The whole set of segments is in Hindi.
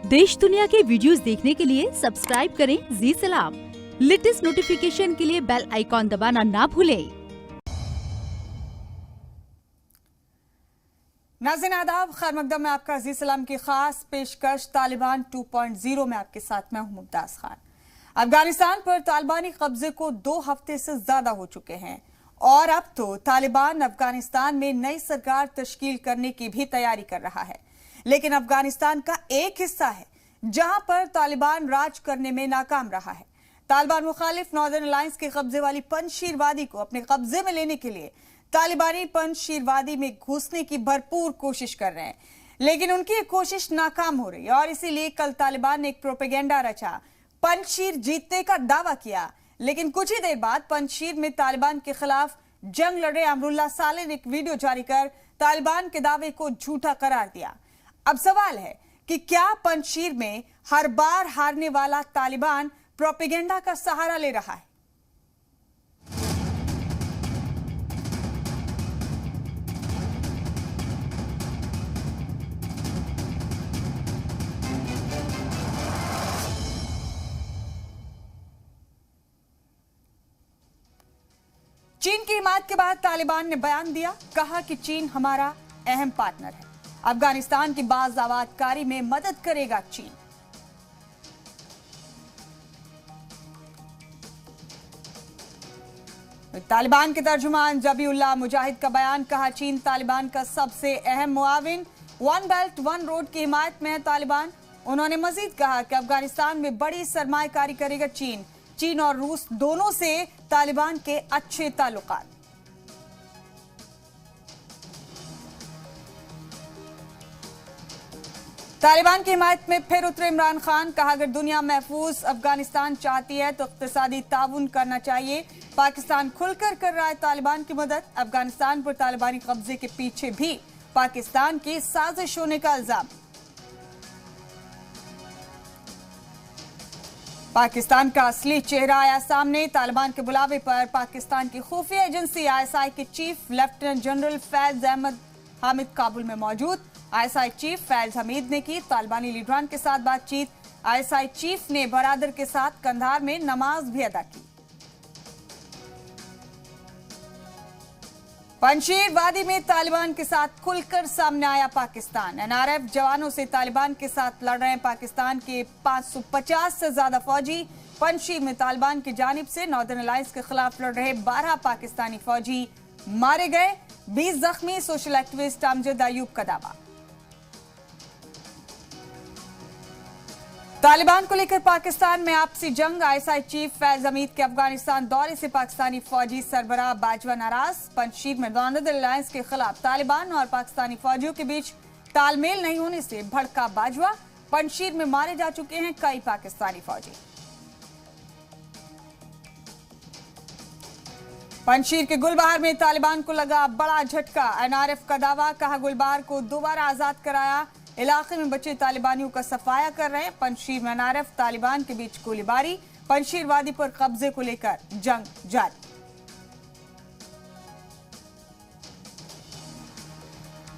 देश दुनिया के वीडियोस देखने के लिए सब्सक्राइब करें जी सलाम। लेटेस्ट नोटिफिकेशन के लिए बेल आइकॉन दबाना ना भूलें। नाज़रीन आदाब, खैर मकदम में आपका जी सलाम की खास पेशकश तालिबान 2.0 में आपके साथ मैं हूं मुमताज खान। अफगानिस्तान पर तालिबानी कब्जे को 2 हफ्ते से ज्यादा हो चुके हैं और अब तो तालिबान अफगानिस्तान में नई सरकार तश्कील करने की भी तैयारी कर रहा है। लेकिन अफगानिस्तान का एक हिस्सा है जहां पर तालिबान राज करने में नाकाम रहा है। तालिबान मुखालिफ नॉर्दर्न अलायंस के कब्जे वाली पंजशीर वादी को अपने कब्जे में लेने के लिए तालिबानी पंजशीर वादी में घुसने की भरपूर कोशिश कर रहे हैं, लेकिन उनकी ये कोशिश नाकाम हो रही है और इसीलिए कल तालिबान ने एक प्रोपेगेंडा रचा, पंजशीर जीतने का दावा किया। लेकिन कुछ ही देर बाद पंजशीर में तालिबान के खिलाफ जंग लड़ रहे अमरुल्लाह सालेह ने एक वीडियो जारी कर तालिबान के दावे को झूठा करार दिया। अब सवाल है कि क्या पंजशीर में हर बार हारने वाला तालिबान प्रोपेगेंडा का सहारा ले रहा है? चीन की हिमायत के बाद तालिबान ने बयान दिया, कहा कि चीन हमारा अहम पार्टनर है, अफगानिस्तान की बाज़ावतकारी में मदद करेगा चीन। तालिबान के तर्जुमान जबीउल्लाह मुजाहिद का बयान, कहा चीन तालिबान का सबसे अहम मुआविन, वन बेल्ट वन रोड की हिमायत में है तालिबान। उन्होंने मजीद कहा कि अफगानिस्तान में बड़ी सरमायाकारी करेगा चीन। चीन और रूस दोनों से तालिबान के अच्छे ताल्लुकात। तालिबान की हिमायत में फिर उतरे इमरान खान, कहा अगर दुनिया महफूज अफगानिस्तान चाहती है तो इक्तिसादी ताउन करना चाहिए। पाकिस्तान खुलकर कर रहा है तालिबान की मदद। अफगानिस्तान पर तालिबानी कब्जे के पीछे भी पाकिस्तान की साजिश होने का इल्जाम। पाकिस्तान का असली चेहरा आया सामने। तालिबान के बुलावे पर पाकिस्तान की खुफिया एजेंसी आईएसआई के chief lieutenant general Faiz Ahmed Hamid Kabul में मौजूद। आईएसआई चीफ फैज हमीद ने की तालिबानी लीडरान के साथ बातचीत। आईएसआई चीफ ने बरादर के साथ कंधार में नमाज भी अदा की। पंजशीर वादी में तालिबान के साथ खुलकर सामने आया पाकिस्तान। एनआरएफ जवानों से तालिबान के साथ लड़ रहे हैं पाकिस्तान के 550 से ज्यादा फौजी। पंजशीर में तालिबान की जानिब से नॉर्दर्न अलायंस के खिलाफ लड़ रहे 12 पाकिस्तानी फौजी मारे गए, 20 जख्मी। सोशल एक्टिविस्ट अमजद अयूब का दावा। तालिबान को लेकर पाकिस्तान में आपसी जंग। आईएसआई चीफ फैज हमीद के अफगानिस्तान दौरे से पाकिस्तानी फौजी सरबराह बाजवा नाराज। पंजशीर में नॉर्दर्न अलायंस के खिलाफ तालिबान और पाकिस्तानी फौजियों के बीच तालमेल नहीं होने से भड़का बाजवा। पंजशीर में मारे जा चुके हैं कई पाकिस्तानी फौजी। पंजशीर के गुलबहार में तालिबान को लगा बड़ा झटका। एनआरएफ का दावा, कहा गुलबहार को दोबारा आजाद कराया। इलाके में बचे तालिबानियों का सफाया कर रहे हैं। पंजशीर में एनआरएफ तालिबान के बीच गोलीबारी। पंजशीर वादी पर कब्जे को लेकर जंग जारी।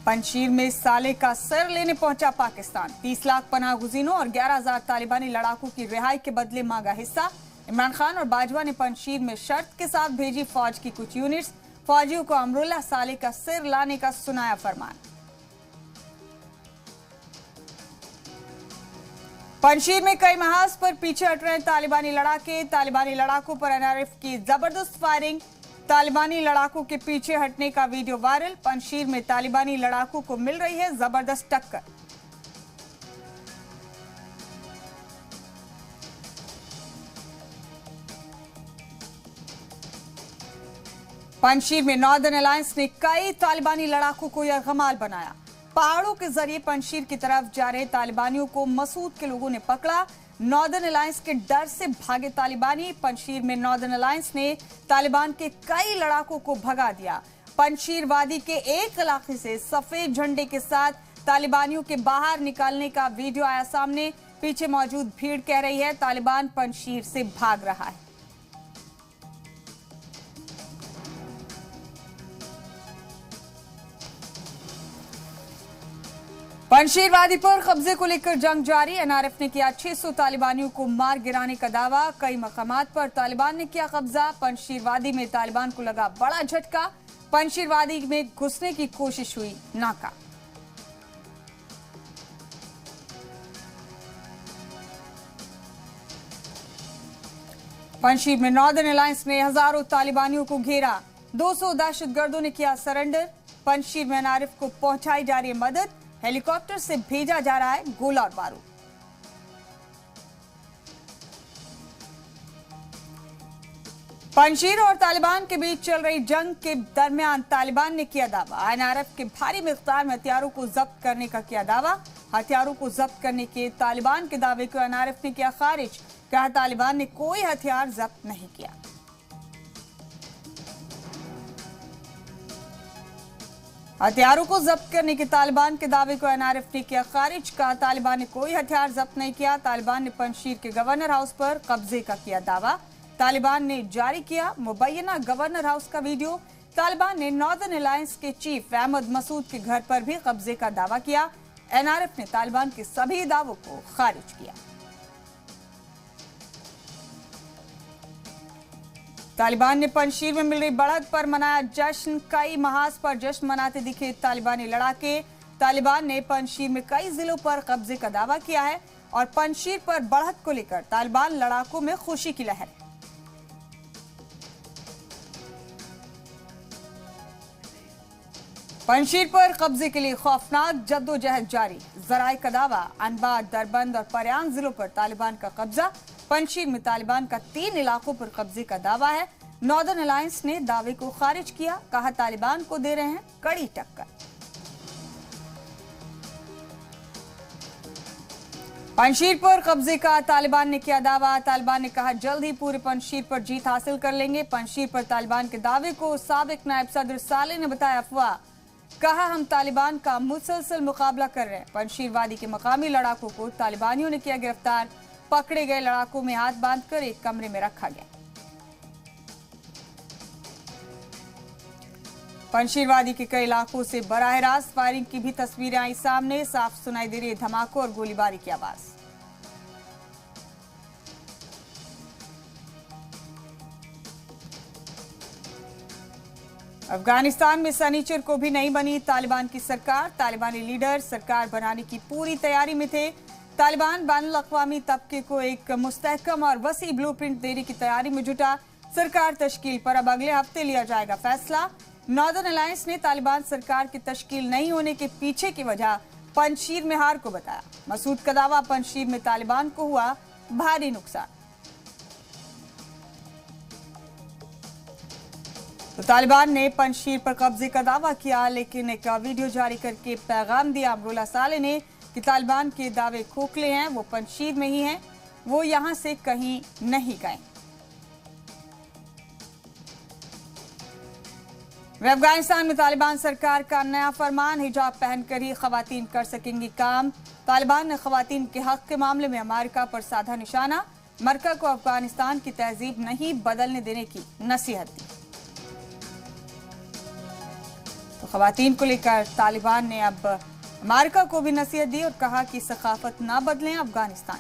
पंजशीर में साले का सिर लेने पहुंचा पाकिस्तान। 30 लाख पनाह गुज़ीनों और 11,000 तालिबानी लड़ाकों की रिहाई के बदले मांगा हिस्सा। इमरान खान और बाजवा ने पंजशीर में शर्त के साथ भेजी फौज की कुछ यूनिट्स। फौजियों को अमरुल्लाह सालेह का सिर लाने का सुनाया फरमान। पंजशीर में कई महाज पर पीछे हट रहे तालिबानी लड़ाके। तालिबानी लड़ाकों पर एनआरएफ की जबरदस्त फायरिंग। तालिबानी लड़ाकों के पीछे हटने का वीडियो वायरल। पंजशीर में तालिबानी लड़ाकों को मिल रही है जबरदस्त टक्कर। पंजशीर में नॉर्दर्न अलायंस ने कई तालिबानी लड़ाकों को यरगमाल बनाया। पहाड़ों के जरिए पंजशीर की तरफ जा रहे तालिबानियों को मसूद के लोगों ने पकड़ा। नॉर्दर्न अलायंस के डर से भागे तालिबानी। पंजशीर में नॉर्दर्न अलायंस ने तालिबान के कई लड़ाकों को भगा दिया। पंजशीर वादी के एक इलाके से सफेद झंडे के साथ तालिबानियों के बाहर निकालने का वीडियो आया सामने। पीछे मौजूद भीड़ कह रही है तालिबान पंजशीर से भाग रहा है। पंजशीर वादी पर कब्जे को लेकर जंग जारी। एनआरएफ ने किया 600 तालिबानियों को मार गिराने का दावा। कई मकामात पर तालिबान ने किया कब्जा। पंजशीर वादी में तालिबान को लगा बड़ा झटका। पंजशीर वादी में घुसने की कोशिश हुई नाकाम। पंजशीर में नॉर्दर्न अलायंस ने हजारों तालिबानियों को घेरा। 200 दहशतगर्दों ने किया सरेंडर। पंजशीर में एनआरएफ को पहुंचाई जा रही है मदद। हेलीकॉप्टर से भेजा जा रहा है गोला और बारूद। पंजशीर और तालिबान के बीच चल रही जंग के दरमियान तालिबान ने किया दावा। एनआरएफ के भारी मिकदार में हथियारों को जब्त करने का किया दावा। हथियारों को जब्त करने के तालिबान के दावे को एनआरएफ ने किया खारिज। कहा तालिबान ने कोई हथियार जब्त नहीं किया। हथियारों को जब्त करने के तालिबान के दावे को एनआरएफ ने किया खारिज। कहा तालिबान ने कोई हथियार जब्त नहीं किया। तालिबान ने पंजशीर के गवर्नर हाउस पर कब्जे का किया दावा। तालिबान ने जारी किया मुबैना गवर्नर हाउस का वीडियो। तालिबान ने नॉर्दर्न अलायंस के चीफ अहमद मसूद के घर पर भी कब्जे का दावा किया। एनआरएफ ने तालिबान के सभी दावों को खारिज किया। तालिबान ने पंजशीर में मिल रही बढ़त पर मनाया जश्न। कई महाज पर जश्न मनाते दिखे तालिबानी लड़ाके। तालिबान ने पंजशीर में कई जिलों पर कब्जे का दावा किया है और पंजशीर पर बढ़त को लेकर तालिबान लड़ाकों में खुशी की लहर। पंजशीर पर कब्जे के लिए खौफनाक जद्दोजहद जारी। जराये का दावा अनबाद, दरबंद और पर्यान जिलों पर तालिबान का कब्जा। पंजशीर में तालिबान का 3 इलाकों पर कब्जे का दावा है। नॉर्दर्न अलायंस ने दावे को खारिज किया। कहा तालिबान को दे रहे हैं कड़ी टक्कर। पंजशीर पर कब्जे का तालिबान ने किया दावा। तालिबान ने कहा जल्द ही पूरे पंजशीर पर जीत हासिल कर लेंगे। पंजशीर पर तालिबान के दावे को साबिक नायब सदर साले ने बताया अफवाह। कहा हम तालिबान का मुसलसल मुकाबला कर रहे हैं। पंजशीर वादी के मकामी लड़ाकों को तालिबानियों ने किया गिरफ्तार। पकड़े गए लड़ाकों में हाथ बांधकर एक कमरे में रखा गया। पंजशीर वादी के कई इलाकों से बराह रास्त फायरिंग की भी तस्वीरें आई सामने। साफ सुनाई दे रही है धमाकों और गोलीबारी की आवाज। अफगानिस्तान में सनीचर को भी नहीं बनी तालिबान की सरकार। तालिबानी लीडर सरकार बनाने की पूरी तैयारी में थे। तालिबान बैनुल अक़वामी तबके को एक मुस्तहकम और वसी ब्लूप्रिंट देने की तैयारी में जुटा। सरकार तश्कील पर अब अगले हफ्ते लिया जाएगा फैसला। नॉर्दर्न अलायंस ने तालिबान सरकार की तश्कील नहीं होने के पीछे की वजह पंजशीर में हार को बताया। मसूद का दावा पंजशीर में तालिबान को हुआ भारी नुकसान। तो तालिबान ने पंजशीर पर कब्जे का दावा किया, लेकिन एक वीडियो जारी करके पैगाम दिया अमरुल्लाह साले ने कि तालिबान के दावे खोखले हैं। वो पंजशीर में ही हैं, वो यहां से कहीं नहीं गए। अफगानिस्तान में तालिबान सरकार का नया फरमान, हिजाब पहनकर ही खवातीन कर सकेंगी काम। तालिबान ने खवातीन के हक के मामले में अमेरिका पर साधा निशाना। अमेरिका को अफगानिस्तान की तहजीब नहीं बदलने देने की नसीहत दी। तो खवातीन को लेकर तालिबान ने अब अमेरिका को भी नसीहत दी और कहा कि सकाफत ना बदलें अफगानिस्तान।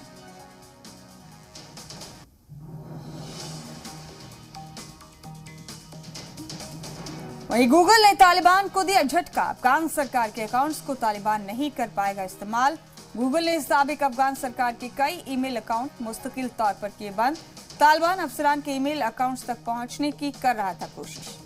वहीं गूगल ने तालिबान को दिया झटका। अफगान सरकार के अकाउंट्स को तालिबान नहीं कर पाएगा इस्तेमाल। गूगल ने साबिक अफगान सरकार के कई ईमेल अकाउंट मुस्तकिल तौर पर किए बंद। तालिबान अफसरान के ईमेल अकाउंट्स तक पहुंचने की कर रहा था कोशिश।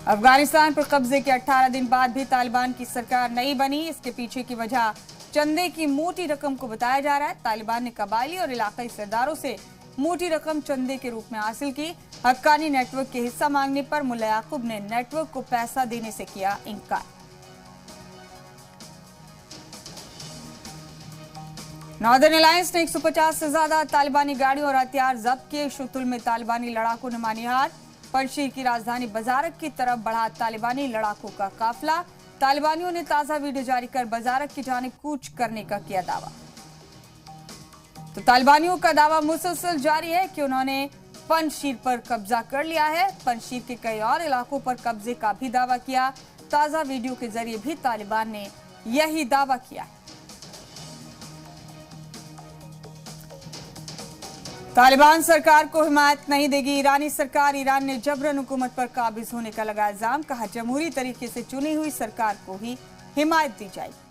अफगानिस्तान पर कब्जे के 18 दिन बाद भी तालिबान की सरकार नहीं बनी। इसके पीछे की वजह चंदे की मोटी रकम को बताया जा रहा है। तालिबान ने कबायली और इलाकाई सरदारों से मोटी रकम चंदे के रूप में हासिल की। हक्कानी नेटवर्क के हिस्सा मांगने पर मुल्ला याकूब ने नेटवर्क को पैसा देने से किया इनकार। नॉर्दर्न अलायंस ने 150 से ज्यादा तालिबानी गाड़ियों और हथियार जब्त किए। शुतुल में तालिबानी लड़ाकों ने मानी हार। पंजशीर की राजधानी बाजारक की तरफ बढ़ा तालिबानी लड़ाकों का काफिला। तालिबानियों ने ताजा वीडियो जारी कर बाजारक की जानिब कूच करने का किया दावा। तो तालिबानियों का दावा मुसलसल जारी है कि उन्होंने पंजशीर पर कब्जा कर लिया है। पंजशीर के कई और इलाकों पर कब्जे का भी दावा किया। ताजा वीडियो के जरिए भी तालिबान ने यही दावा किया है। तालिबान सरकार को हिमायत नहीं देगी ईरानी सरकार। ईरान ने जबरन हुकूमत पर काबिज होने का लगाया इल्जाम। कहा जमहूरी तरीके से चुनी हुई सरकार को ही हिमायत दी जाएगी।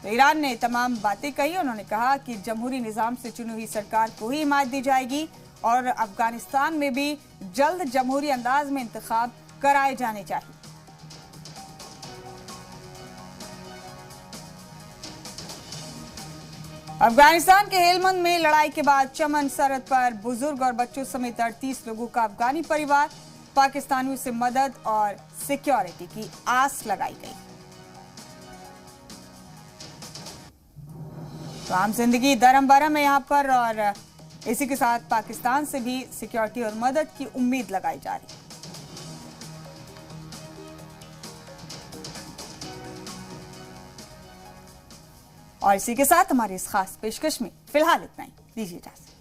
तो ईरान ने तमाम बातें कही। उन्होंने कहा कि जमहूरी निजाम से चुनी हुई सरकार को ही हिमायत दी जाएगी और अफगानिस्तान में भी जल्द जमहूरी अंदाज में इंतखाब कराए जाने चाहिए। अफगानिस्तान के हेलमंद में लड़ाई के बाद चमन सरहद पर बुजुर्ग और बच्चों समेत 38 लोगों का अफगानी परिवार पाकिस्तानियों से मदद और सिक्योरिटी की आस लगाई गई। तो आम जिंदगी दरम बरम है यहां पर और इसी के साथ पाकिस्तान से भी सिक्योरिटी और मदद की उम्मीद लगाई जा रही है। और इसी के साथ हमारी इस खास पेशकश में फिलहाल इतना ही। दीजिए इजाजत।